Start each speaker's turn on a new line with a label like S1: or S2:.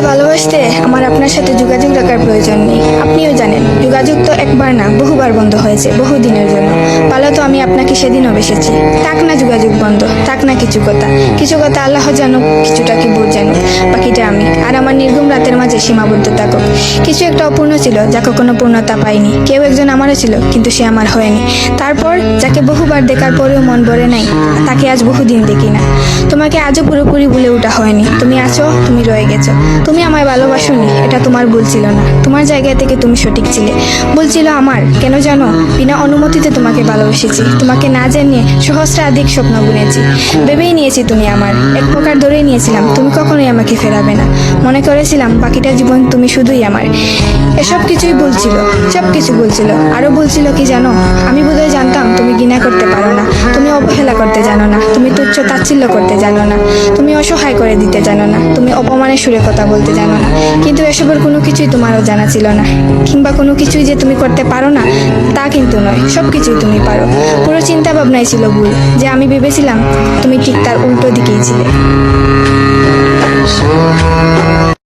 S1: ভালোবাসতে আমার আপনার সাথে যোগাযোগ রাখার প্রয়োজন নেই। আপনিও জানেন যোগাযোগ তো একবার না বহুবার বন্ধ হয়েছে, বহুদিনের জন্য। ভালো তো আমি আপনাকে সেদিনও বেসেছি। থাক না যোগাযোগ বন্ধ, থাক না কিছু কথা আল্লাহ জানুক, কিছুটা কি বোঝ জানুক, বাকিটা আমি। আর আমার নির্ঘুম রাতের মাঝে সীমাবদ্ধ থাকুক। কিছু একটা অপূর্ণ ছিল যা কখনো পূর্ণতা পায়নি। কেউ একজন আমারও ছিল, কিন্তু সে আমার হয়নি। তারপর যাকে বহুবার দেখার পরেও মন ভরে নাই, তাকে আজ বহুদিন দেখি না। তোমাকে আজও পুরোপুরি ভুলে ওঠা হয়নি। তুমি আছো, তুমি রয়ে গেছো। তুমি আমায় ভালোবাসোনি, এটা তোমার ভুল ছিল না। তোমার জায়গা থেকে তুমি সঠিক ছিলে। ভুল ছিল আমার। কেন জানো? বিনা অনুমতিতে তোমাকে ভালোবেসেছি। তোমাকে না জানিয়ে সহস্রাধিক স্বপ্ন বুনেছি। ভেবেই নিয়েছি তুমি আমার। এক প্রকার ধরেই নিয়েছিলাম তুমি কখনোই আমাকে ফেরাবে না। মনে করেছিলাম বাকিটা জীবন তুমি শুধুই আমার। এসব কিছুই ভুল ছিল, সব কিছু ভুল ছিল। আরো ভুল ছিল কি জানো? আমি বোধহয় জানতাম তুমি ঘৃণা করতে পারো না, তুমি অবহেলা করতে জানো না, তুমি তুচ্ছ তাচ্ছিল্য করতে জানো না, তুমি অসহায় করে দিতে জানো না, তুমি অপমানের সুরে কথা বলতে জানো না। কিন্তু এসবের কোনো কিছুই তোমারও জানা ছিল না। কিংবা কোনো কিছুই যে তুমি করতে পারো না তা কিন্তু নয়, সব কিছুই তুমি পারো। পুরো চিন্তা ভাবনাই ছিল ভুল। যে আমি ভেবেছিলাম তুমি ঠিক তার উল্টো দিকেই ছিলে।